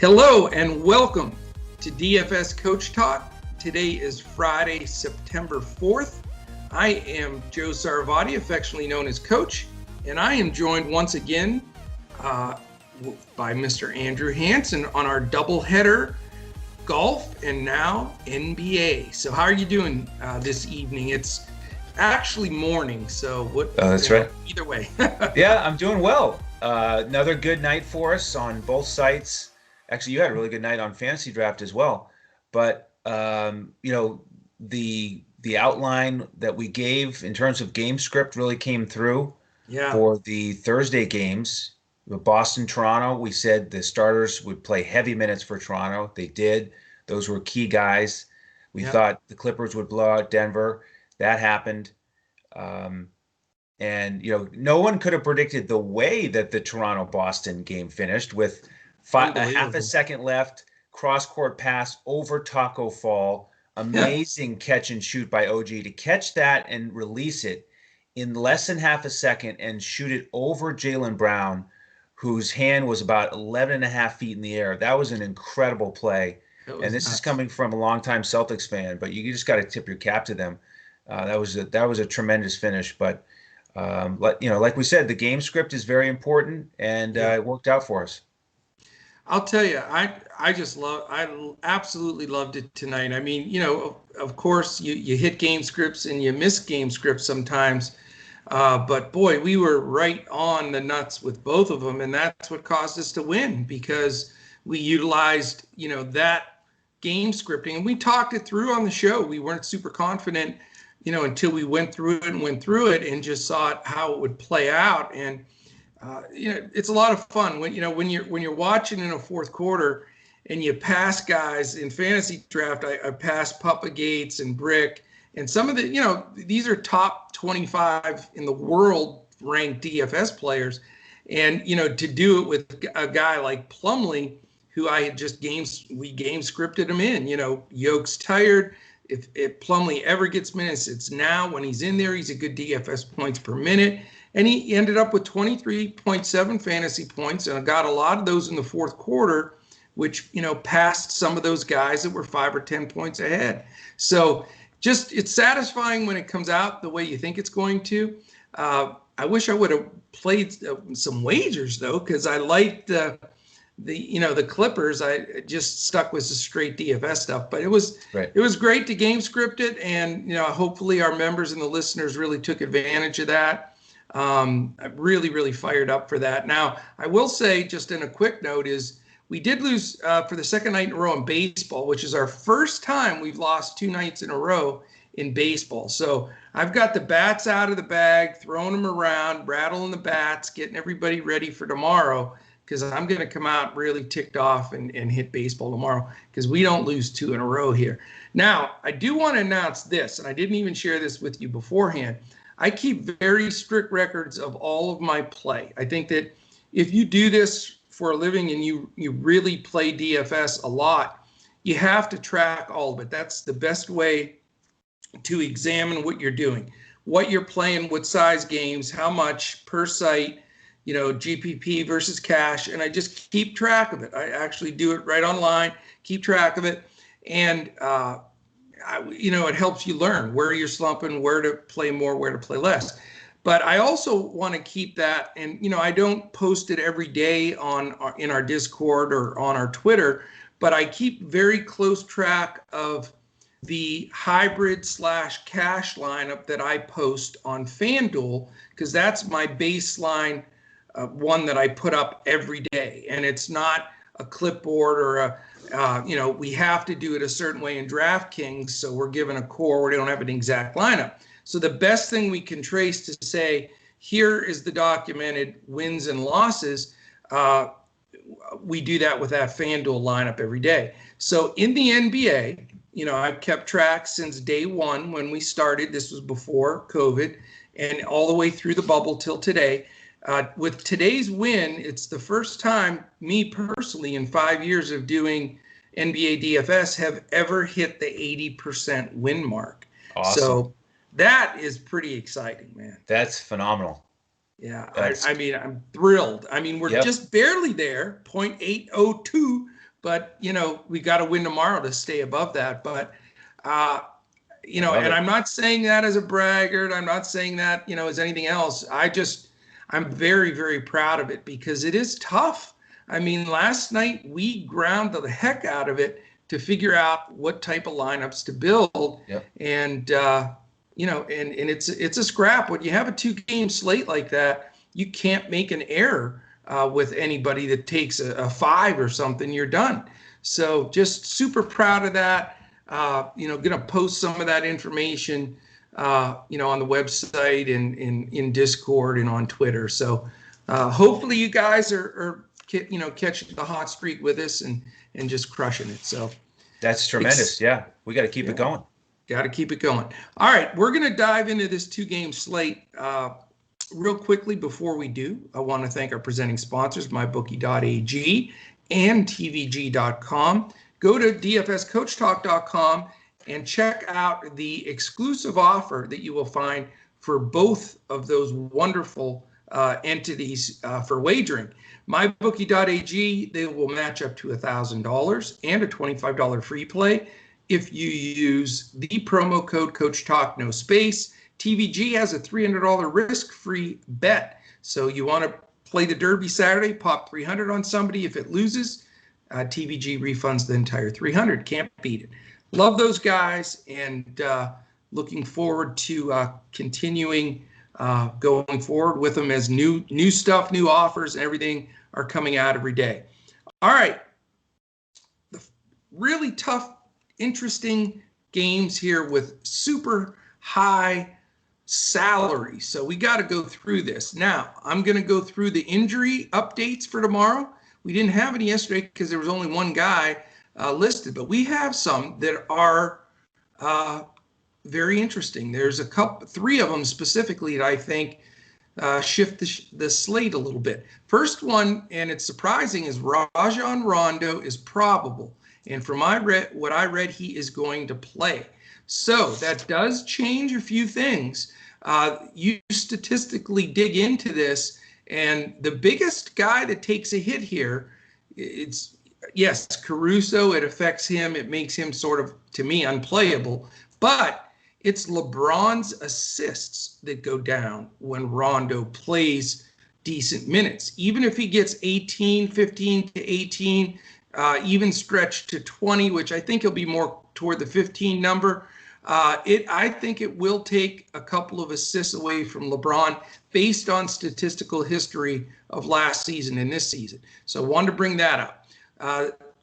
Hello and welcome to DFS Coach Talk. Today is Friday, September 4th. I am Joe Saravati, affectionately known as Coach, and I am joined once again by Mr. Andrew Hansen on our doubleheader, golf and now NBA. So how are you doing this evening? It's actually morning, so what? That's right. Either way. Yeah, I'm doing well. Another good night for us on both sites. Actually, you had a really good night on Fantasy Draft as well. But the outline that we gave in terms of game script really came through. Yeah. For the Thursday games. With Boston, Toronto, we said the starters would play heavy minutes for Toronto. They did. Those were key guys. We thought the Clippers would blow out Denver. That happened. And no one could have predicted the way that the Toronto-Boston game finished with a half a second left, cross-court pass over Taco Fall, amazing catch and shoot by OG to catch that and release it in less than half a second and shoot it over Jaylen Brown, whose hand was about 11 and a half feet in the air. That was an incredible play. And this is coming from a longtime Celtics fan, but you just got to tip your cap to them. That was a tremendous finish. But like we said, the game script is very important, and it worked out for us. I'll tell you, I absolutely loved it tonight. I mean, of course, you hit game scripts and you miss game scripts sometimes. But boy, we were right on the nuts with both of them. And that's what caused us to win, because we utilized, that game scripting. And we talked it through on the show. We weren't super confident, until we went through it and just saw how it would play out. And it's a lot of fun when you're watching in a fourth quarter and you pass guys in fantasy draft. I passed Papa Gates and Brick, and some of the, these are top 25 in the world ranked DFS players. And, to do it with a guy like Plumlee, who I had just game scripted him in, Yoke's tired. If Plumlee ever gets minutes, it's now. When he's in there, he's a good DFS points per minute. And he ended up with 23.7 fantasy points, and I got a lot of those in the fourth quarter, which, passed some of those guys that were 5 or 10 points ahead. So just, it's satisfying when it comes out the way you think it's going to. I wish I would have played some wagers, though, because I liked the Clippers. I just stuck with the straight DFS stuff, but it was great to game script it. And, hopefully our members and the listeners really took advantage of that. I'm really, really fired up for that. Now, I will say, just in a quick note, is we did lose for the second night in a row in baseball, which is our first time we've lost 2 nights in a row in baseball. So I've got the bats out of the bag, throwing them around, rattling the bats, getting everybody ready for tomorrow, because I'm going to come out really ticked off and hit baseball tomorrow, because we don't lose 2 in a row here. Now, I do want to announce this, and I didn't even share this with you beforehand. I keep very strict records of all of my play. I think that if you do this for a living and you really play DFS a lot, you have to track all of it. That's the best way to examine what you're doing, what you're playing, what size games, how much per site, GPP versus cash. And I just keep track of it. I actually do it right online, keep track of it. And, it helps you learn where you're slumping, where to play more, where to play less. But I also want to keep that, and I don't post it every day in our Discord or on our Twitter, but I keep very close track of the hybrid / cash lineup that I post on FanDuel, because that's my baseline one that I put up every day, and it's not a clipboard or we have to do it a certain way in DraftKings, so we're given a core where they don't have an exact lineup. So the best thing we can trace to say, here is the documented wins and losses, we do that with that FanDuel lineup every day. So in the NBA, I've kept track since day one when we started. This was before COVID, and all the way through the bubble till today. With today's win, it's the first time me personally in 5 years of doing NBA DFS have ever hit the 80% win mark. Awesome. So that is pretty exciting, man. That's phenomenal. Yeah, I mean, I'm thrilled. I mean, we're just barely there, 0.802 but we got to win tomorrow to stay above that. But and I'm not saying that as a braggart. I'm not saying that as anything else. I'm very, very proud of it because it is tough. I mean, last night we ground the heck out of it to figure out what type of lineups to build. Yep. And and it's a scrap. When you have a 2-game slate like that, you can't make an error with anybody that takes a 5 or something. You're done. So just super proud of that. Going to post some of that information, on the website and in Discord and on Twitter. So hopefully you guys are catching the hot streak with us and just crushing it. So that's tremendous. Yeah, we got to keep it going. Got to keep it going. All right, we're going to dive into this 2-game slate real quickly. Before we do, I want to thank our presenting sponsors, mybookie.ag and tvg.com. Go to dfscoachtalk.com and check out the exclusive offer that you will find for both of those wonderful entities for wagering. MyBookie.ag, they will match up to $1,000 and a $25 free play if you use the promo code CoachTalk, no space. TVG has a $300 risk-free bet. So you want to play the Derby Saturday, pop $300 on somebody. If it loses, TVG refunds the entire $300. Can't beat it. Love those guys, and looking forward to continuing going forward with them as new stuff, new offers, and everything are coming out every day. All right. The really tough, interesting games here with super high salary. So we got to go through this. Now, I'm going to go through the injury updates for tomorrow. We didn't have any yesterday because there was only one guy listed, but we have some that are very interesting. There's three of them specifically that I think shift the slate a little bit. First one, and it's surprising, is Rajon Rondo is probable. And from what I read, he is going to play. So that does change a few things. You statistically dig into this, and the biggest guy that takes a hit here, it's, yes, Caruso. It affects him. It makes him sort of, to me, unplayable. But it's LeBron's assists that go down when Rondo plays decent minutes. Even if he gets 15 to 18, even stretched to 20, which I think he'll be more toward the 15 number. I think it will take a couple of assists away from LeBron based on statistical history of last season and this season. So I wanted to bring that up.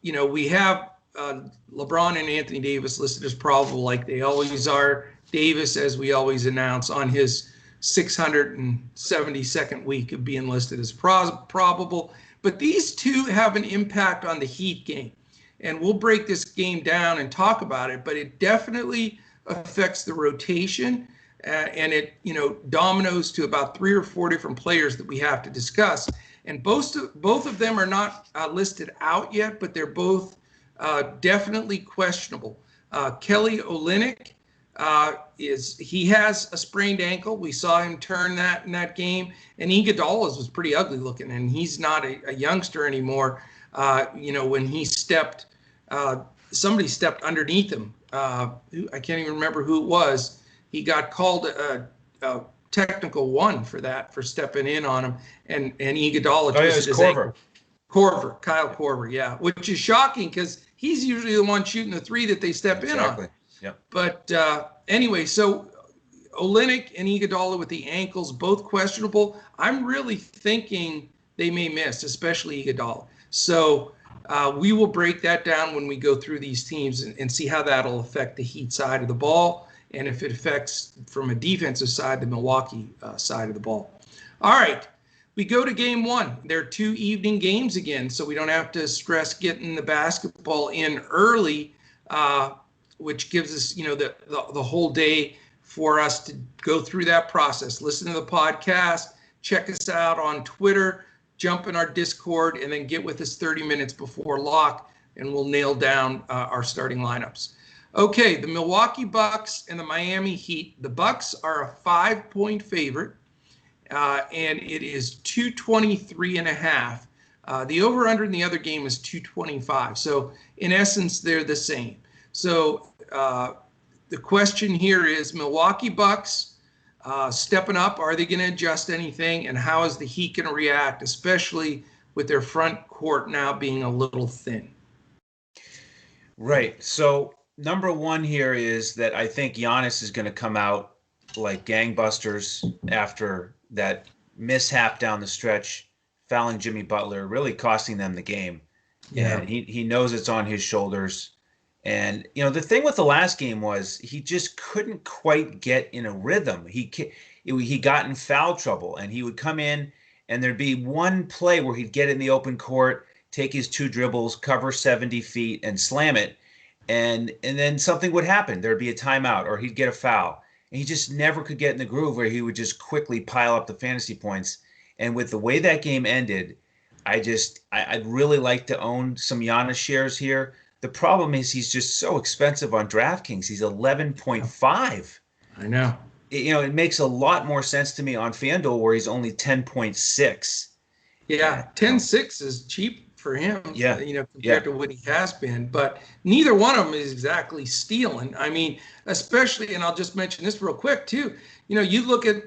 We have LeBron and Anthony Davis listed as probable, like they always are. Davis, as we always announce, on his 672nd week of being listed as probable. But these two have an impact on the Heat game. And we'll break this game down and talk about it, but it definitely affects the rotation, and it dominoes to about 3 or 4 different players that we have to discuss. And both of them are not listed out yet, but they're both definitely questionable. Kelly Olynyk he has a sprained ankle. We saw him turn that in that game, and Iguodala was pretty ugly looking, and he's not a youngster anymore. When he stepped, somebody stepped underneath him. I can't even remember who it was. He got called a technical one for stepping in on him, and Iguodala twisted his ankle. Kyle Korver, yeah, which is shocking because he's usually the one shooting the three that they step in on. Yeah. But anyway, so Olynyk and Iguodala with the ankles, both questionable. I'm really thinking they may miss, especially Iguodala. So we will break that down when we go through these teams and see how that'll affect the Heat side of the ball, and if it affects, from a defensive side, the Milwaukee side of the ball. All right, we go to game one. There are 2 evening games again, so we don't have to stress getting the basketball in early, which gives us, the whole day for us to go through that process. Listen to the podcast, check us out on Twitter, jump in our Discord, and then get with us 30 minutes before lock, and we'll nail down our starting lineups. Okay, the Milwaukee Bucks and the Miami Heat. The Bucks are a 5-point favorite, and it is 223.5. The over-under in the other game is 225. So in essence, they're the same. So the question here is Milwaukee Bucks stepping up. Are they going to adjust anything? And how is the Heat going to react, especially with their front court now being a little thin? Right. So number one here is that I think Giannis is going to come out like gangbusters after that mishap down the stretch, fouling Jimmy Butler, really costing them the game. Yeah. And he knows it's on his shoulders. And, the thing with the last game was he just couldn't quite get in a rhythm. He got in foul trouble, and he would come in, and there'd be one play where he'd get in the open court, take his 2 dribbles, cover 70 feet, and slam it. And then something would happen. There'd be a timeout, or he'd get a foul. And he just never could get in the groove where he would just quickly pile up the fantasy points. And with the way that game ended, I'd really like to own some Giannis shares here. The problem is he's just so expensive on DraftKings. He's 11.5. I know. It makes a lot more sense to me on FanDuel where he's only 10.6. Yeah, 10.6 is cheap for him, Yeah. compared to what he has been. But neither one of them is exactly stealing. I mean, especially, and I'll just mention this real quick too. You look at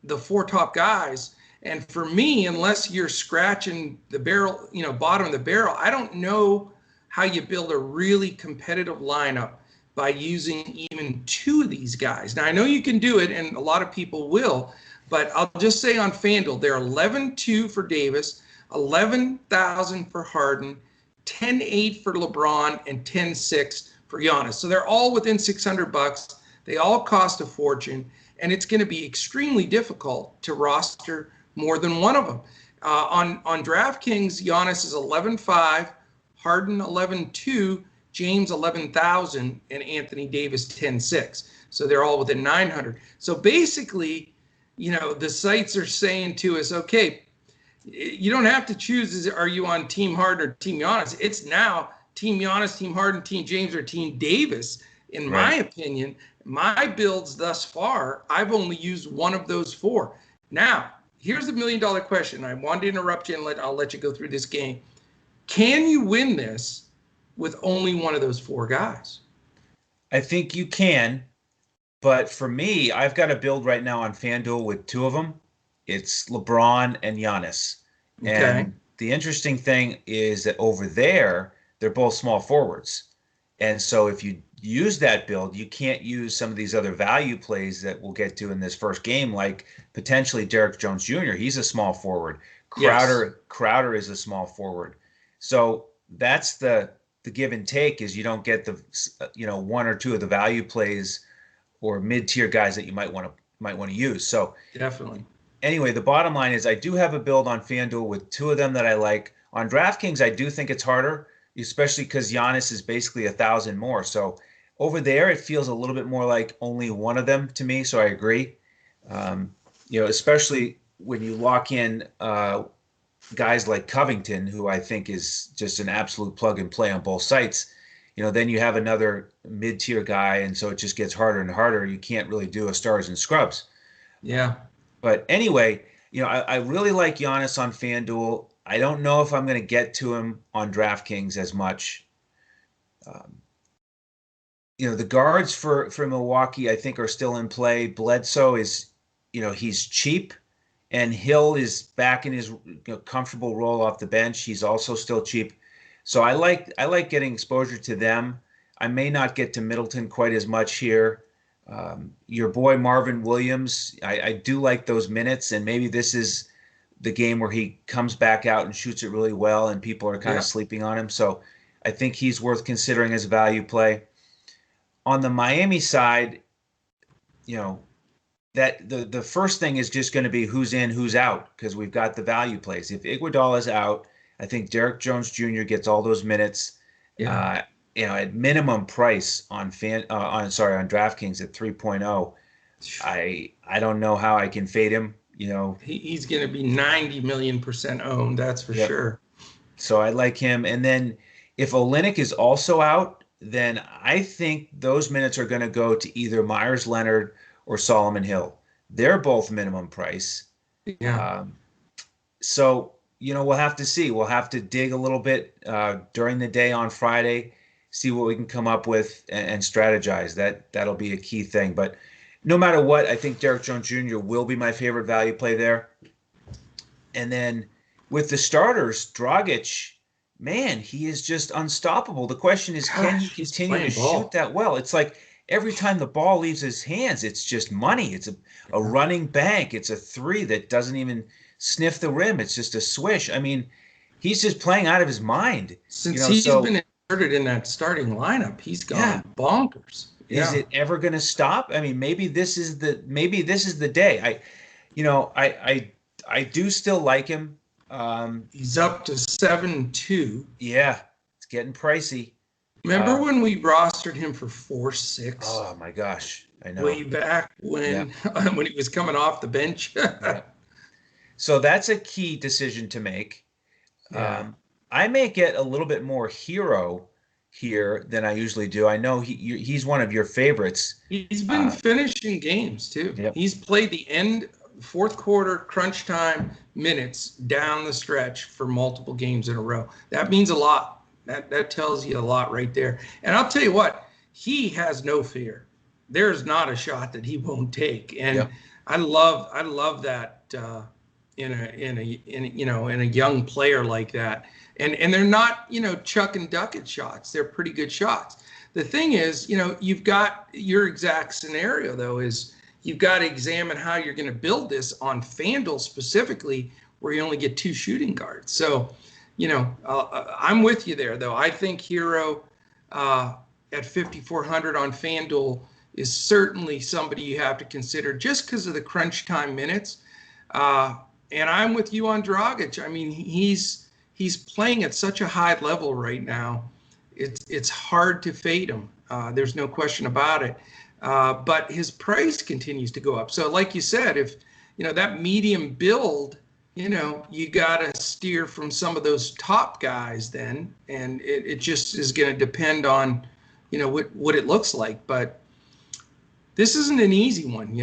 the 4 top guys. And for me, unless you're scratching the barrel, bottom of the barrel, I don't know how you build a really competitive lineup by using even 2 of these guys. Now, I know you can do it, and a lot of people will, but I'll just say on FanDuel, they're 11-2 for Davis, 11,000 for Harden, 10-8 for LeBron, and 10-6 for Giannis. So they're all within $600. They all cost a fortune, and it's going to be extremely difficult to roster more than one of them. On DraftKings, Giannis is 11.5, Harden 11.2, James 11,000, and Anthony Davis 10.6. So they're all within 900. So basically, the sites are saying to us, okay, you don't have to choose, are you on Team Harden or Team Giannis? It's now Team Giannis, Team Harden, Team James, or Team Davis. In my opinion, my builds thus far, I've only used one of those 4. Now, here's the $1 million question. I wanted to interrupt you, and I'll let you go through this game. Can you win this with only one of those 4 guys? I think you can, but for me, I've got a build right now on FanDuel with 2 of them. It's LeBron and Giannis. Okay. And the interesting thing is that over there, they're both small forwards. And so if you use that build, you can't use some of these other value plays that we'll get to in this first game, like potentially Derek Jones Jr. He's a small forward. Crowder is a small forward. So that's the give and take, is you don't get the 1 or 2 of the value plays or mid-tier guys that you might want to use. So definitely. Anyway, the bottom line is I do have a build on FanDuel with 2 of them that I like. On DraftKings, I do think it's harder, especially because Giannis is basically 1,000 more. So over there, it feels a little bit more like only one of them to me. So I agree. Especially when you lock in guys like Covington, who I think is just an absolute plug and play on both sites. Then you have another mid-tier guy, and so it just gets harder and harder. You can't really do a stars and scrubs. Yeah. But anyway, I really like Giannis on FanDuel. I don't know if I'm going to get to him on DraftKings as much. The guards for Milwaukee, I think, are still in play. Bledsoe is, he's cheap, and Hill is back in his comfortable role off the bench. He's also still cheap. So I like getting exposure to them. I may not get to Middleton quite as much here. Your boy Marvin Williams, I do like those minutes, and maybe this is the game where he comes back out and shoots it really well, and people are kind of sleeping on him. So I think he's worth considering as a value play. On the Miami side, that the first thing is just going to be who's in, who's out, because we've got the value plays. If Iguodala is out, I think Derek Jones Jr. gets all those minutes. Yeah. At minimum price on DraftKings at 3.0. I don't know how I can fade him. He's going to be 90 million% owned. That's for sure. So I like him. And then if Olynyk is also out, then I think those minutes are going to go to either Myers Leonard or Solomon Hill. They're both minimum price. Yeah. So we'll have to see. We'll have to dig a little bit during the day on Friday, see what we can come up with and strategize. That'll be a key thing. But no matter what, I think Derek Jones Jr. will be my favorite value play there. And then with the starters, Dragic, man, he is just unstoppable. The question is, can he continue to shoot that well? It's like every time the ball leaves his hands, it's just money. It's a running bank. It's a three that doesn't even sniff the rim. It's just a swish. I mean, he's just playing out of his mind. Since he's been inserted in that starting lineup, he's gone bonkers. Is it ever going to stop? I mean, maybe this is the day. I do still like him. He's up to 7-2. Yeah, it's getting pricey. Remember when we rostered him for 4-6? Oh my gosh, I know. Way back when when he was coming off the bench. Yeah. So that's a key decision to make. Yeah. I may get a little bit more hero here than I usually do. I know he's one of your favorites. He's been finishing games too. Yep. He's played the end fourth quarter crunch time minutes down the stretch for multiple games in a row. That means a lot. That tells you a lot right there. And I'll tell you what, he has no fear. There's not a shot that he won't take. And I love that in a young player like that. And they're not, chuck and duck at shots. They're pretty good shots. The thing is, you've got your exact scenario though is you've got to examine how you're going to build this on FanDuel specifically, where you only get 2 shooting guards. So, I'm with you there, though. I think Hero at 5,400 on FanDuel is certainly somebody you have to consider just because of the crunch time minutes. And I'm with you on Dragic. I mean, he's playing at such a high level right now. It's hard to fade him. There's no question about it. But his price continues to go up. So like you said, if, that medium build, you got to steer from some of those top guys then. And it just is going to depend on, what it looks like. But this isn't an easy one,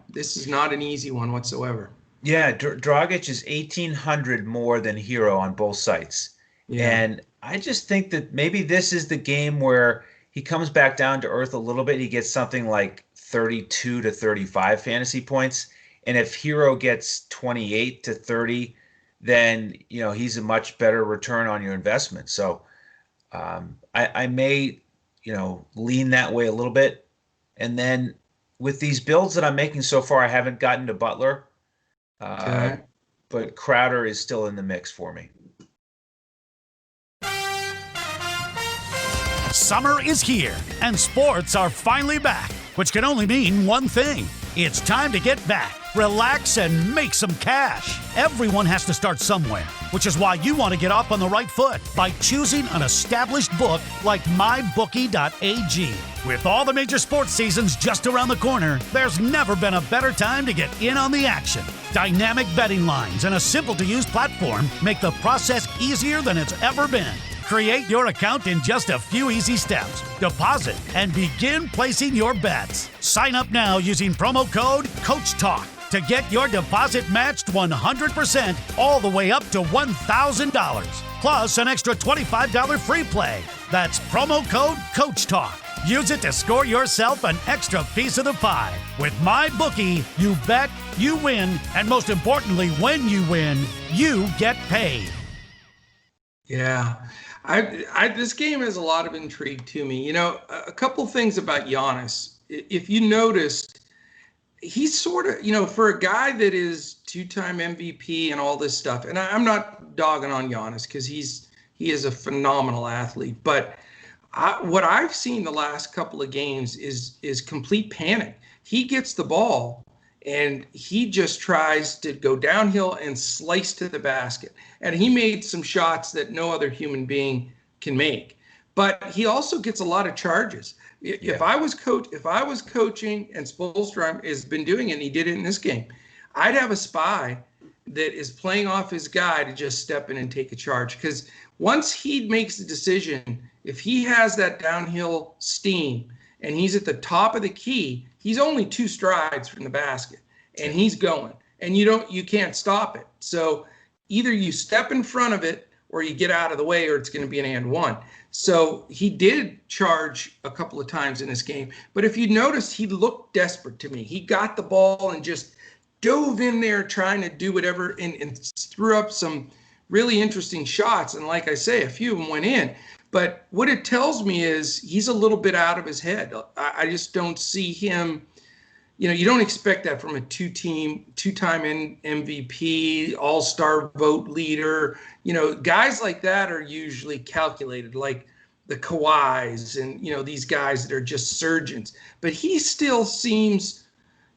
This is not an easy one whatsoever. Yeah, Dragic is 1,800 more than Hero on both sites. Yeah. And I just think that maybe this is the game where he comes back down to earth a little bit. He gets something like 32 to 35 fantasy points. And if Hero gets 28 to 30, then, he's a much better return on your investment. So I may, lean that way a little bit. And then with these builds that I'm making so far, I haven't gotten to Butler. But Crowder is still in the mix for me. Summer is here, and sports are finally back, which can only mean one thing. It's time to get back, relax, and make some cash. Everyone has to start somewhere, which is why you want to get off on the right foot by choosing an established book like mybookie.ag. With all the major sports seasons just around the corner, there's never been a better time to get in on the action. Dynamic betting lines and a simple-to-use platform make the process easier than it's ever been. Create your account in just a few easy steps. Deposit and begin placing your bets. Sign up now using promo code CoachTalk to get your deposit matched 100% all the way up to $1,000. Plus an extra $25 free play. That's promo code CoachTalk. Use it to score yourself an extra piece of the pie. With MyBookie, you bet, you win, and most importantly, when you win, you get paid. Yeah. This game has a lot of intrigue to me. A couple things about Giannis. If you noticed, he's sort of, for a guy that is 2-time MVP and all this stuff, and I'm not dogging on Giannis because he is a phenomenal athlete, but what I've seen the last couple of games is complete panic. He gets the ball and he just tries to go downhill and slice to the basket. And he made some shots that no other human being can make. But he also gets a lot of charges. Yeah. If I was coaching, and Spoelstra has been doing it, and he did it in this game, I'd have a spy that is playing off his guy to just step in and take a charge. Because once he makes the decision, if he has that downhill steam and he's at the top of the key, he's only 2 strides from the basket and he's going, and you can't stop it. So either you step in front of it or you get out of the way, or it's going to be an and one. So he did charge a couple of times in this game. But if you notice, he looked desperate to me. He got the ball and just dove in there trying to do whatever and threw up some really interesting shots. And like I say, a few of them went in. But what it tells me is he's a little bit out of his head. I just don't see him. You don't expect that from a two-time MVP, all-star vote leader. Guys like that are usually calculated, like the Kawhis and, these guys that are just surgeons. But he still seems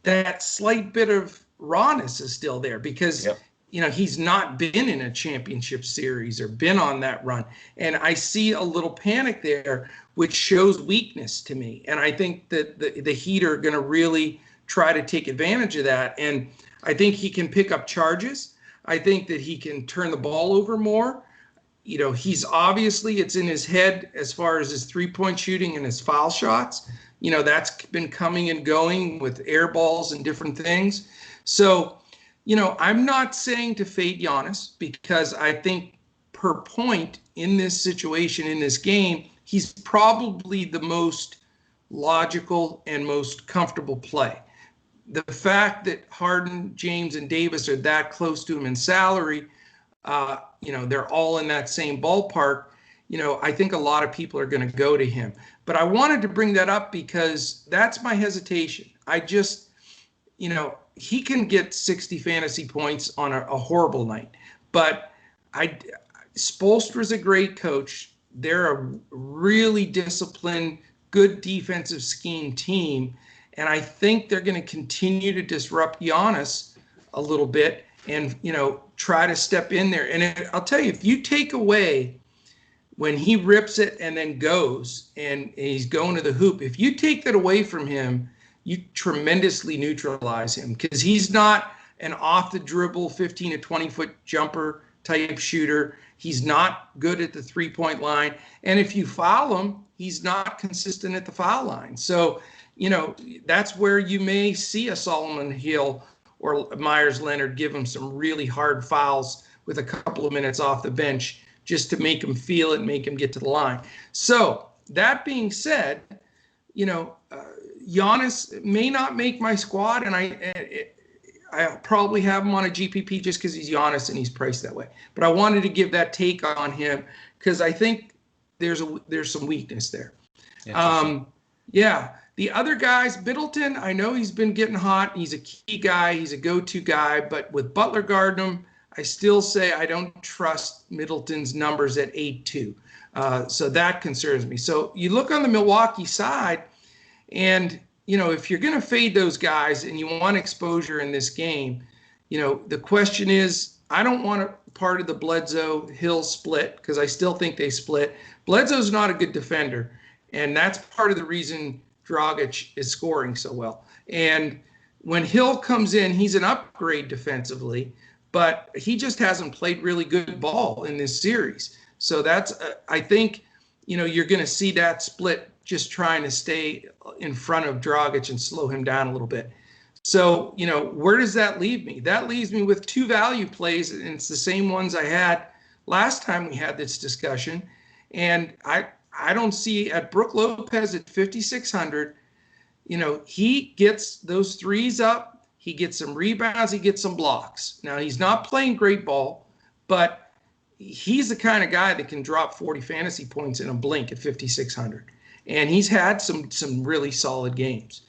that slight bit of rawness is still there because, he's not been in a championship series or been on that run. And I see a little panic there, which shows weakness to me. And I think that the Heat are going to really try to take advantage of that. And I think he can pick up charges. I think that he can turn the ball over more. He's obviously, it's in his head as far as his three-point shooting and his foul shots. That's been coming and going with air balls and different things. So, I'm not saying to fade Giannis because I think per point in this situation, in this game, he's probably the most logical and most comfortable play. The fact that Harden, James, and Davis are that close to him in salary, they're all in that same ballpark. I think a lot of people are going to go to him. But I wanted to bring that up because that's my hesitation. I just, he can get 60 fantasy points on a horrible night. But Spoelstra's a great coach. They're a really disciplined, good defensive scheme team. And I think they're going to continue to disrupt Giannis a little bit and, try to step in there. And I'll tell you, if you take away when he rips it and then goes and he's going to the hoop, if you take that away from him, you tremendously neutralize him because he's not an off the dribble 15 to 20 foot jumper type shooter. He's not good at the 3-point line. And if you foul him, he's not consistent at the foul line. So, that's where you may see a Solomon Hill or Myers Leonard give him some really hard fouls with a couple of minutes off the bench just to make him feel it, make him get to the line. So that being said, Giannis may not make my squad, and I'll probably have him on a GPP just because he's Giannis and he's priced that way. But I wanted to give that take on him because I think there's some weakness there. The other guys, Middleton, I know he's been getting hot. He's a key guy. He's a go-to guy. But with Butler guarding him, I still say I don't trust Middleton's numbers at 8-2. So that concerns me. So you look on the Milwaukee side, and, if you're going to fade those guys and you want exposure in this game, the question is, I don't want a part of the Bledsoe-Hill split because I still think they split. Bledsoe's not a good defender, and that's part of the reason Dragic is scoring so well. And when Hill comes in, he's an upgrade defensively, but he just hasn't played really good ball in this series. So that's, I think, you're going to see that split just trying to stay in front of Dragic and slow him down a little bit. So, where does that leave me? That leaves me with two value plays, and it's the same ones I had last time we had this discussion. And I don't see at Brook Lopez at 5,600, he gets those threes up, he gets some rebounds, he gets some blocks. Now, he's not playing great ball, but he's the kind of guy that can drop 40 fantasy points in a blink at 5,600. And he's had some really solid games.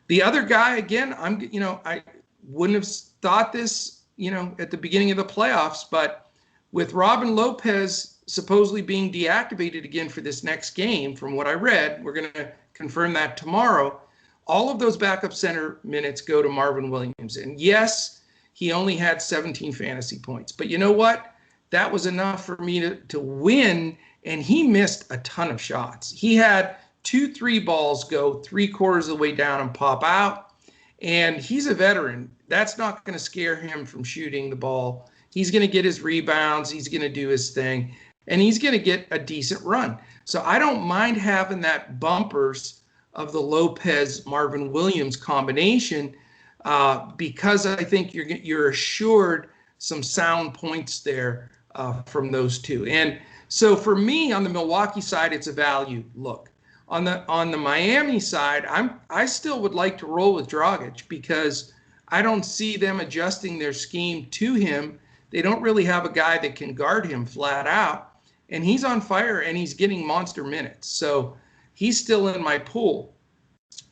The other guy, again, I wouldn't have thought this, at the beginning of the playoffs, but with Robin Lopez supposedly being deactivated again for this next game, from what I read, we're going to confirm that tomorrow, all of those backup center minutes go to Marvin Williams. And yes, he only had 17 fantasy points. But you know what? That was enough for me to win, and he missed a ton of shots. He had 2-3 balls go 3/4 of the way down and pop out, and he's a veteran. That's not going to scare him from shooting the ball. He's going to get his rebounds. He's going to do his thing, and he's going to get a decent run. So I don't mind having that bumpers of the Lopez-Marvin Williams combination because I think you're assured some sound points there from those two. And so for me on the Milwaukee side, it's a value look. On the Miami side, I still would like to roll with Dragic because I don't see them adjusting their scheme to him. They don't really have a guy that can guard him flat out, and he's on fire and he's getting monster minutes. So he's still in my pool.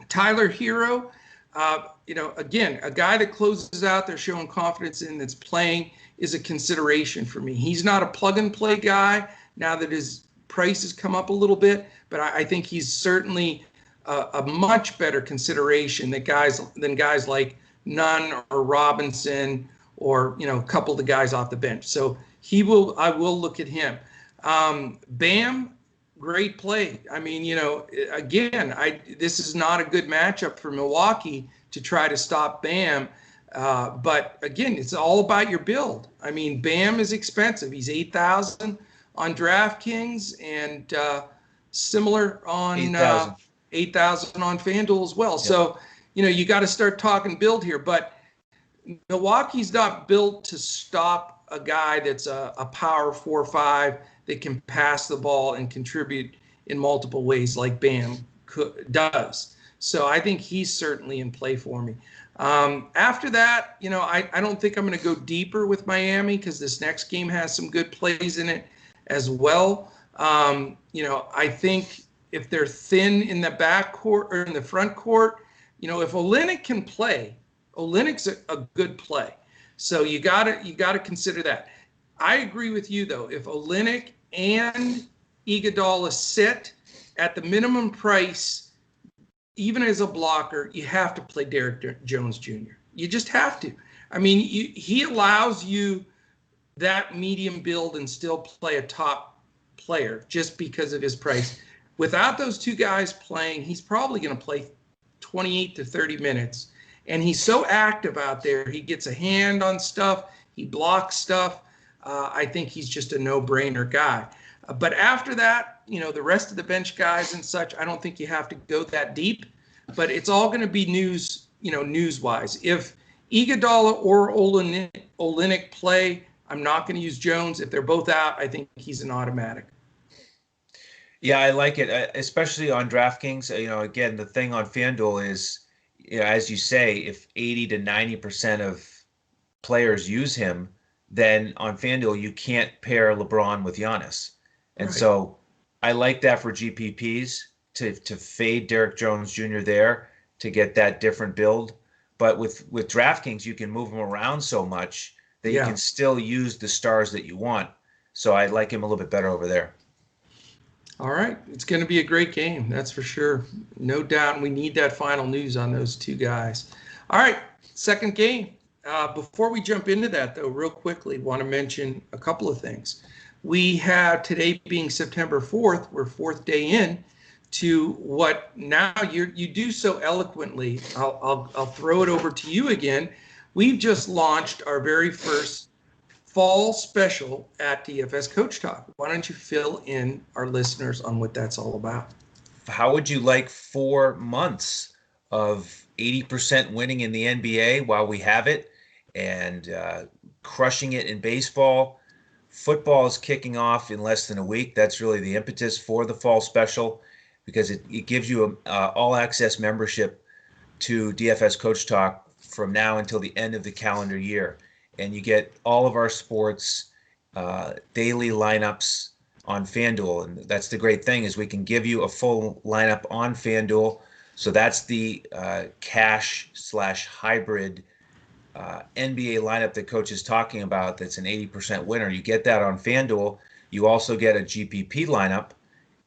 Tyler Hero, again, a guy that closes out, they're showing confidence in, that's playing, is a consideration for me. He's not a plug-and-play guy now that his price has come up a little bit, but I think he's certainly a much better consideration than guys like Nunn or Robinson or a couple of the guys off the bench. So I will look at him. Bam, great play. I mean, again, this is not a good matchup for Milwaukee to try to stop Bam. But again, it's all about your build. I mean, Bam is expensive. He's $8,000 on DraftKings and similar on $8,000 on FanDuel as well. Yep. So, you got to start talking build here. But Milwaukee's not built to stop a guy that's a power 4-5 that can pass the ball and contribute in multiple ways like Bam does. So I think he's certainly in play for me. After that, I don't think I'm going to go deeper with Miami because this next game has some good plays in it as well. I think if they're thin in the back court or in the front court, if Olynyk can play, Olynyk's a good play. So you gotta consider that. I agree with you though. If Olynyk and Iguodala sit at the minimum price, even as a blocker, you have to play Derrick Jones Jr. You just have to. I mean, he allows you that medium build and still play a top player just because of his price. Without those two guys playing, he's probably going to play 28 to 30 minutes. And he's so active out there. He gets a hand on stuff. He blocks stuff. I think he's just a no-brainer guy. But after that, the rest of the bench guys and such, I don't think you have to go that deep. But it's all going to be news-wise. If Iguodala or Olynyk play, I'm not going to use Jones. If they're both out, I think he's an automatic. Yeah, I like it, especially on DraftKings. Again, the thing on FanDuel is, as you say, if 80 to 90% of players use him, then on FanDuel you can't pair LeBron with Giannis. And right. So I like that for GPPs to fade Derrick Jones Jr. there to get that different build. But with DraftKings, you can move him around so much that you can still use the stars that you want. So I like him a little bit better over there. All right. It's going to be a great game. That's for sure. No doubt. And we need that final news on those two guys. All right. Second game. Before we jump into that, though, real quickly, want to mention a couple of things. We have today being September 4th. We're fourth day in to what now you do so eloquently. I'll throw it over to you again. We've just launched our very first fall special at DFS Coach Talk. Why don't you fill in our listeners on what that's all about? How would you like 4 months of 80% winning in the NBA while we have it and crushing it in baseball? Football is kicking off in less than a week. That's really the impetus for the fall special because it gives you all access membership to DFS Coach Talk from now until the end of the calendar year. And you get all of our sports daily lineups on FanDuel. And that's the great thing is we can give you a full lineup on FanDuel. So that's the cash/hybrid NBA lineup that Coach is talking about that's an 80% winner. You get that on FanDuel. You also get a GPP lineup.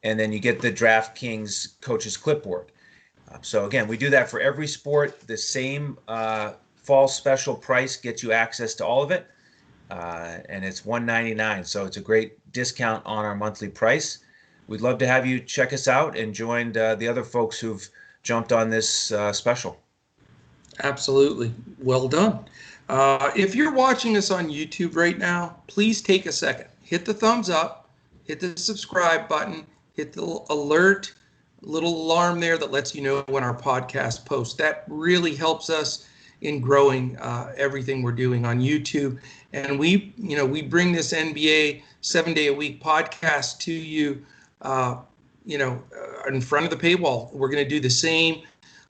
And then you get the DraftKings Coach's Clipboard. So again, we do that for every sport. The same fall special price gets you access to all of it, and it's $199. So it's a great discount on our monthly price. We'd love to have you check us out and join the other folks who've jumped on this special. Absolutely. Well done. If you're watching us on YouTube right now, please take a second. Hit the thumbs up, hit the subscribe button, hit the alert, little alarm there that lets you know when our podcast posts. That really helps us in growing everything we're doing on YouTube. And we bring this NBA 7-day-a-week podcast to you, in front of the paywall. We're going to do the same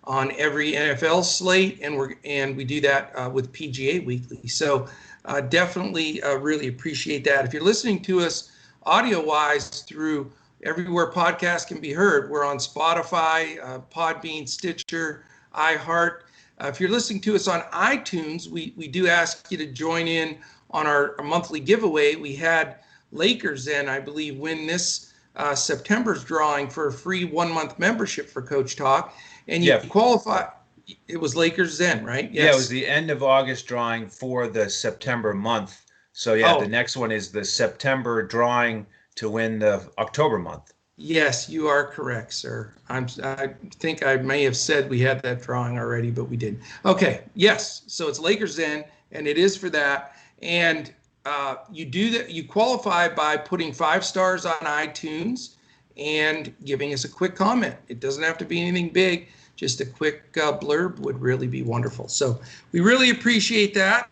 on every NFL slate, and we do that with PGA Weekly. So definitely really appreciate that. If you're listening to us audio-wise through everywhere podcasts can be heard, we're on Spotify, Podbean, Stitcher, iHeart. If you're listening to us on iTunes, we do ask you to join in on our monthly giveaway. We had Lakers Zen, I believe, win this September's drawing for a free 1-month membership for Coach Talk. And you qualify. It was Lakers Zen, right? Yes. Yeah, it was the end of August drawing for the September month. So, the next one is the September drawing to win the October month. Yes, you are correct, sir. I think I may have said we had that drawing already, but we didn't. Okay, yes. So it's Lakers Zen, and it is for that. And you do that. You qualify by putting 5 stars on iTunes and giving us a quick comment. It doesn't have to be anything big. Just a quick blurb would really be wonderful. So we really appreciate that.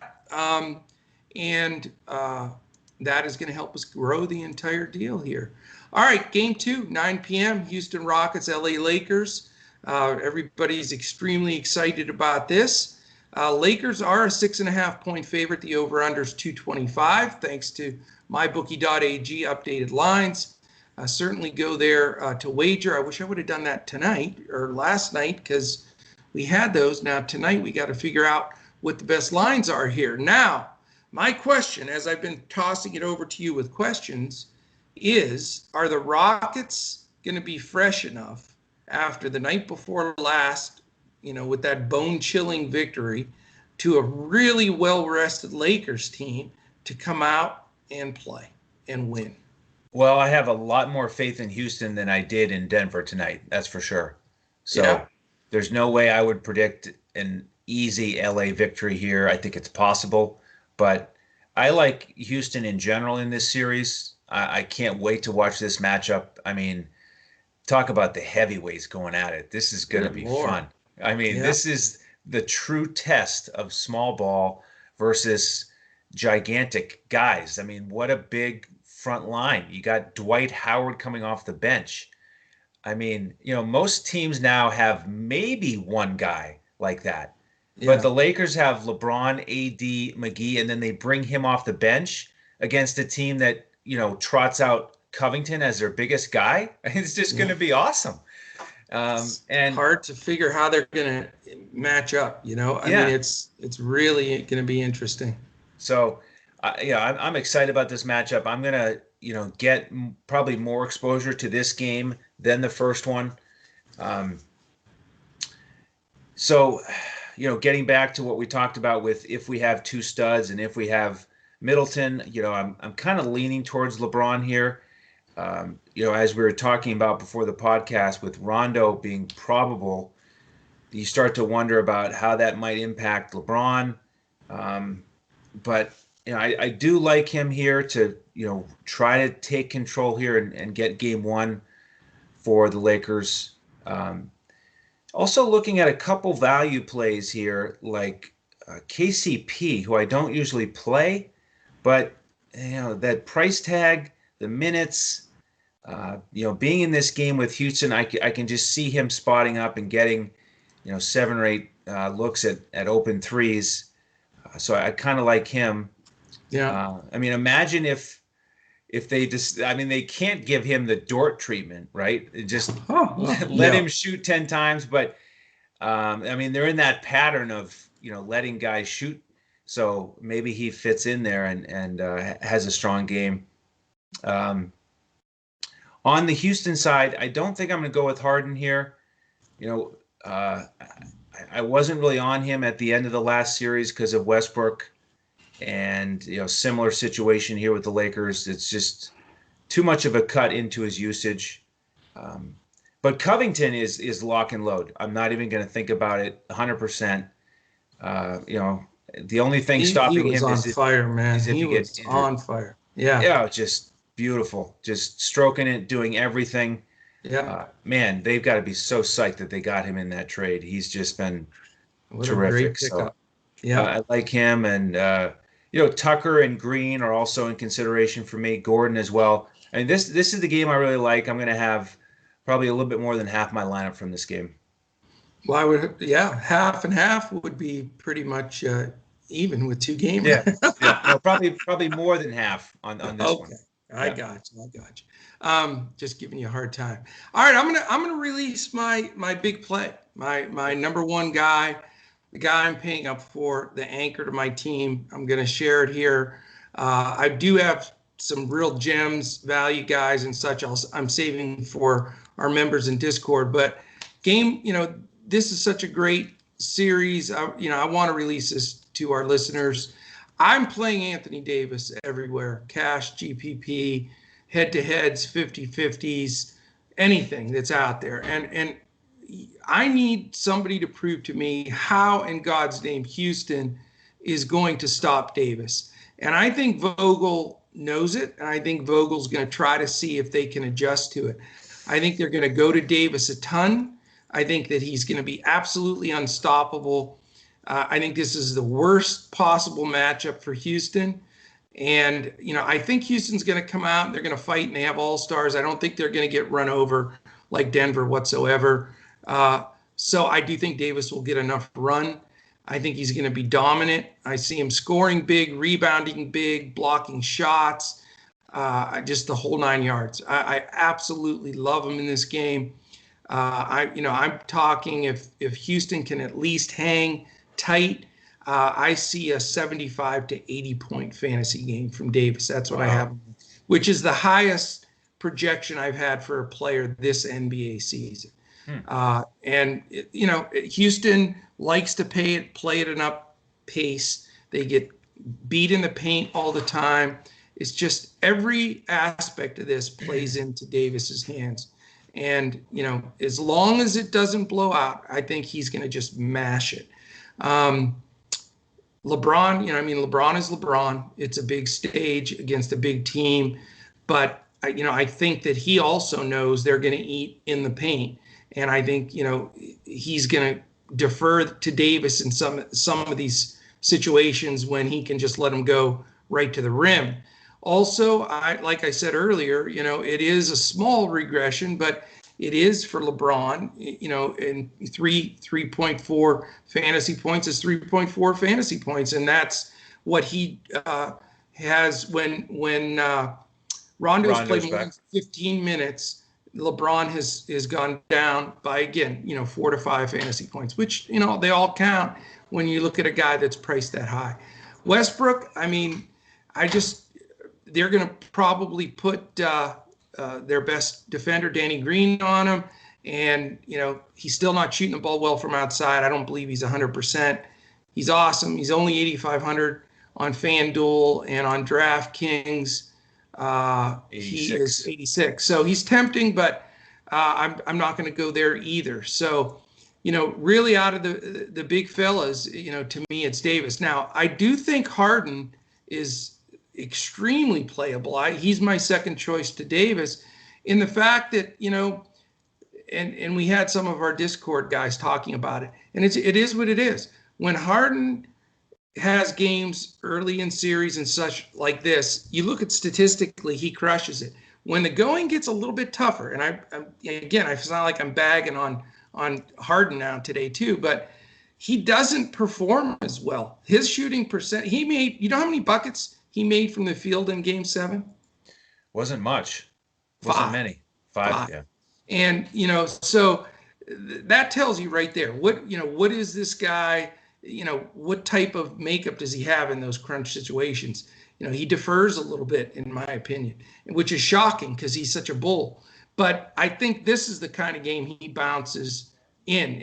And that is going to help us grow the entire deal here. All right, game 2, 9 p.m., Houston Rockets, LA Lakers. Everybody's extremely excited about this. Lakers are a 6.5-point favorite. The over-under is 225, thanks to mybookie.ag updated lines. Certainly go there to wager. I wish I would have done that tonight or last night because we had those. Now, tonight we got to figure out what the best lines are here. Now, my question, as I've been tossing it over to you with questions, is, are the Rockets going to be fresh enough after the night before last, with that bone-chilling victory, to a really well-rested Lakers team to come out and play and win? Well, I have a lot more faith in Houston than I did in Denver tonight. That's for sure. So there's no way I would predict an easy LA victory here. I think it's possible, but I like Houston in general in this series. I can't wait to watch this matchup. I mean, talk about the heavyweights going at it. This is going to be fun. I mean, this is the true test of small ball versus gigantic guys. I mean, what a big front line. You got Dwight Howard coming off the bench. I mean, most teams now have maybe one guy like that. Yeah. But the Lakers have LeBron, AD, McGee, and then they bring him off the bench against a team that, trots out Covington as their biggest guy. It's just going to be awesome. And hard to figure how they're going to match up, I mean, it's really going to be interesting. So, I'm excited about this matchup. I'm going to, get probably more exposure to this game than the first one. So, getting back to what we talked about with if we have 2 studs and if we have Middleton, I'm kind of leaning towards LeBron here. As we were talking about before the podcast with Rondo being probable, you start to wonder about how that might impact LeBron. But I do like him here to, try to take control here and get game 1 for the Lakers. Also looking at a couple value plays here, like KCP, who I don't usually play, but that price tag, the minutes, being in this game with Houston, I can just see him spotting up and getting, 7 or 8 looks at open threes. So I kind of like him. Yeah. I mean, imagine if they just, they can't give him the Dort treatment, right? Just let him shoot 10 times. But, they're in that pattern of, letting guys shoot. So maybe he fits in there and has a strong game. On the Houston side, I don't think I'm going to go with Harden here. I wasn't really on him at the end of the last series because of Westbrook. And, similar situation here with the Lakers. It's just too much of a cut into his usage. But Covington is lock and load. I'm not even going to think about it 100%. The only thing stopping him is on fire, man. He was on fire. Yeah. Yeah, just beautiful. Just stroking it, doing everything. Yeah. Man, they've got to be so psyched that they got him in that trade. He's just been terrific. A great pickup. Yeah. I like him, and Tucker and Green are also in consideration for me. Gordon as well. And this is the game I really like. I'm going to have probably a little bit more than half my lineup from this game. Yeah, half and half would be pretty much even with two games. Yeah, yeah. No, probably more than half on this one. Okay, I Yeah. got you. I got you. Just giving you a hard time. All right, I'm gonna release my big play. My number one guy, the guy I'm paying up for, the anchor to my team. I'm gonna share it here. I do have some real gems, value guys and such. I'm saving for our members in Discord. But game, this is such a great series. I want to release this to our listeners. I'm playing Anthony Davis everywhere, cash, GPP, head-to-heads, 50-50s, anything that's out there. And I need somebody to prove to me how, in God's name, Houston is going to stop Davis. And I think Vogel knows it, and I think Vogel's going to try to see if they can adjust to it. I think they're going to go to Davis a ton. I think that he's going to be absolutely unstoppable. I think this is the worst possible matchup for Houston. And, I think Houston's going to come out and they're going to fight and they have all-stars. I don't think they're going to get run over like Denver whatsoever. So I do think Davis will get enough run. I think he's going to be dominant. I see him scoring big, rebounding big, blocking shots, just the whole 9 yards. I absolutely love him in this game. I'm talking if Houston can at least hang tight, I see a 75 to 80 point fantasy game from Davis. That's what I have, which is the highest projection I've had for a player this NBA season. And Houston likes to play at an up pace. They get beat in the paint all the time. It's just every aspect of this plays into Davis's hands. And, as long as it doesn't blow out, I think he's going to just mash it. LeBron, LeBron is LeBron. It's a big stage against a big team. But, I think that he also knows they're going to eat in the paint. And I think, he's going to defer to Davis in some of these situations when he can just let him go right to the rim. Also, like I said earlier, it is a small regression, but it is for LeBron, in 3.4 fantasy points is 3.4 fantasy points. And that's what he has when Rondo's played more than 15 minutes. LeBron has gone down by, again, 4 to 5 fantasy points, which, they all count when you look at a guy that's priced that high. Westbrook, they're going to probably put their best defender, Danny Green, on him. And, he's still not shooting the ball well from outside. I don't believe he's 100%. He's awesome. He's only 8,500 on FanDuel and on DraftKings. 86. He is 86. So he's tempting, but I'm not going to go there either. So, really out of the big fellas, to me, it's Davis. Now, I do think Harden is extremely playable. He's my second choice to Davis in the fact that, and we had some of our Discord guys talking about it, and it is what it is. When Harden has games early in series and such like this, you look at statistically, he crushes it. When the going gets a little bit tougher, and I sound like I'm bagging on Harden now today too, but he doesn't perform as well. His shooting percent, he made, how many buckets he made from the field in Game 7? Wasn't much. Wasn't many. Five. Yeah. And, so that tells you right there, what is this guy, what type of makeup does he have in those crunch situations? He defers a little bit, in my opinion, which is shocking because he's such a bull. But I think this is the kind of game he bounces in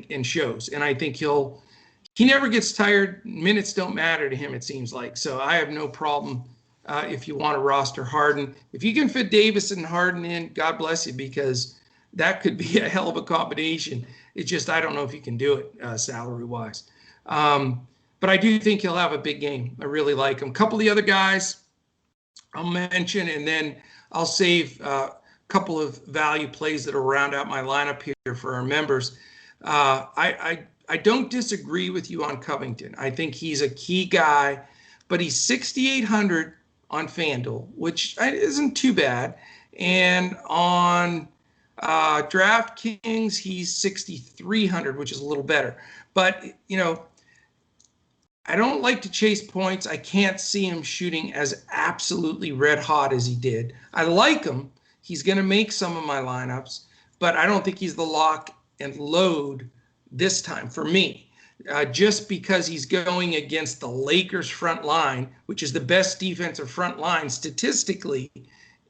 and shows. And I think he never gets tired. Minutes don't matter to him, it seems like. So I have no problem if you want to roster Harden. If you can fit Davis and Harden in, God bless you, because that could be a hell of a combination. It's just I don't know if you can do it salary-wise. But I do think he'll have a big game. I really like him. A couple of the other guys I'll mention, and then I'll save a couple of value plays that will round out my lineup here for our members. I I don't disagree with you on Covington. I think he's a key guy, but he's 6,800 on FanDuel, which isn't too bad. And on DraftKings, he's 6,300, which is a little better. But, I don't like to chase points. I can't see him shooting as absolutely red hot as he did. I like him. He's going to make some of my lineups, but I don't think he's the lock and load this time for me. Just because he's going against the Lakers front line, which is the best defensive front line statistically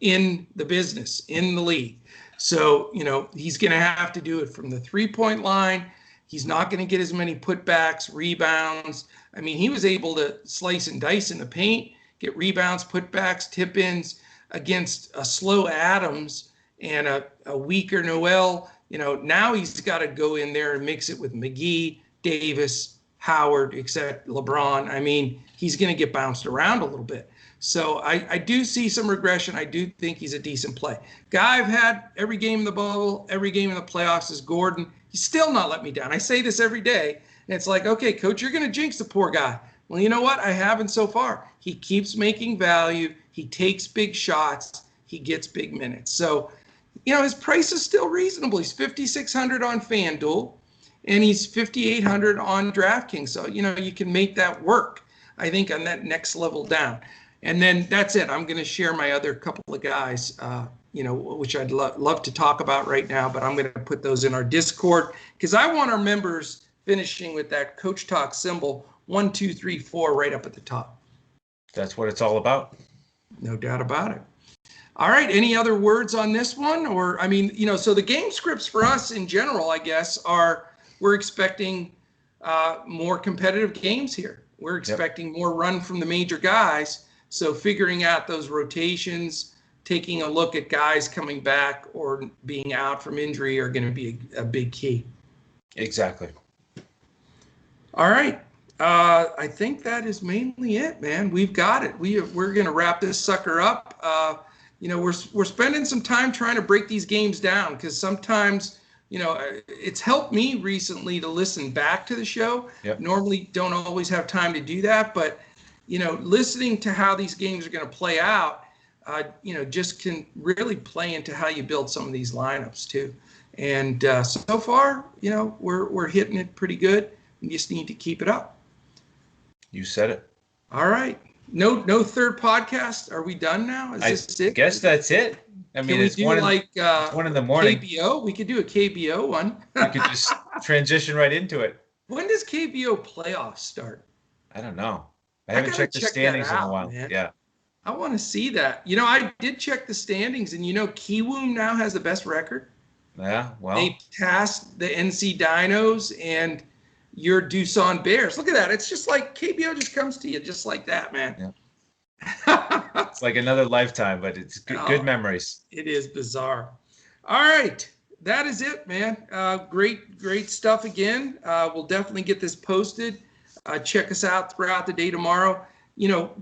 in the business, in the league. So, he's going to have to do it from the 3-point line. He's not going to get as many putbacks, rebounds. I mean, he was able to slice and dice in the paint, get rebounds, putbacks, tip-ins against a slow Adams and a weaker Noel. Now he's got to go in there and mix it with McGee, Davis, Howard, except LeBron. I mean, he's going to get bounced around a little bit. So I do see some regression. I do think he's a decent play. Guy I've had every game in the bubble, every game in the playoffs is Gordon. He's still not let me down. I say this every day, and it's like, okay, coach, you're going to jinx the poor guy. Well, you know what? I haven't so far. He keeps making value. He takes big shots. He gets big minutes. So, his price is still reasonable. He's 5,600 on FanDuel, and he's 5,800 on DraftKings. So, you can make that work, I think, on that next level down. And then that's it. I'm going to share my other couple of guys, which I'd love to talk about right now, but I'm going to put those in our Discord because I want our members finishing with that Coach Talk symbol 1, 2, 3, 4 right up at the top. That's what it's all about. No doubt about it. All right. Any other words on this one? Or, so the game scripts for us in general, I guess, we're expecting more competitive games here. We're expecting more run from the major guys. So figuring out those rotations, taking a look at guys coming back or being out from injury are going to be a big key. Exactly. All right. I think that is mainly it, man. We've got it. We're going to wrap this sucker up. We're spending some time trying to break these games down because sometimes, it's helped me recently to listen back to the show. Yep. Normally don't always have time to do that, but listening to how these games are going to play out, just can really play into how you build some of these lineups too. And so far, we're hitting it pretty good. We just need to keep it up. You said it. All right. No third podcast. Are we done now? Is this it? I guess that's it. I mean, it's one in the morning. KBO. We could do a KBO one. We could just transition right into it. When does KBO playoffs start? I don't know. I haven't checked the standings in a while. Man. Yeah. I want to see that. I did check the standings, and Kiwoom now has the best record. Yeah, well. They passed the NC Dinos and your Doosan Bears. Look at that. It's just like KBO just comes to you just like that, man. Yeah. It's like another lifetime, but it's good memories. It is bizarre. All right. That is it, man. Great stuff again. We'll definitely get this posted. Check us out throughout the day tomorrow.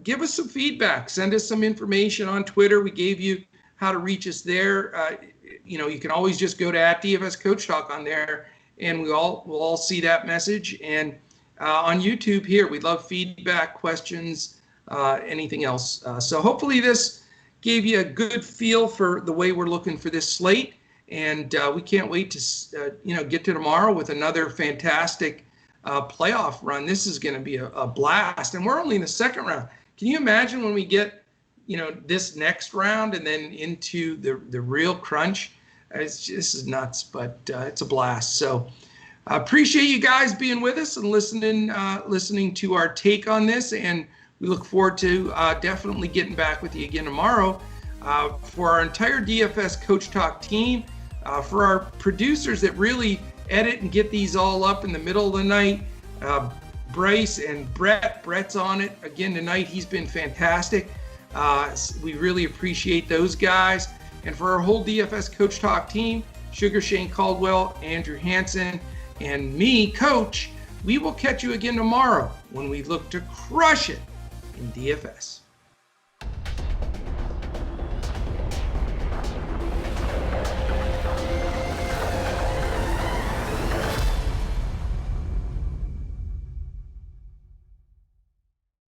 Give us some feedback. Send us some information on Twitter. We gave you how to reach us there. You can always just go to @DFS Coach Talk on there, and we'll all see that message. And on YouTube here, we love feedback, questions, anything else. So hopefully this gave you a good feel for the way we're looking for this slate. And we can't wait to get to tomorrow with another fantastic playoff run. This is going to be a blast, and we're only in the second round. Can you imagine when we get this next round and then into the real crunch? This is nuts, but it's a blast. So I appreciate you guys being with us and listening to our take on this, and we look forward to definitely getting back with you again tomorrow. For our entire DFS Coach Talk team, for our producers that really edit and get these all up in the middle of the night, Bryce and Brett's on it again tonight. He's been fantastic. We really appreciate those guys. And for our whole DFS Coach Talk team, Sugar Shane Caldwell, Andrew Hansen, and me, Coach, we will catch you again tomorrow when we look to crush it in DFS.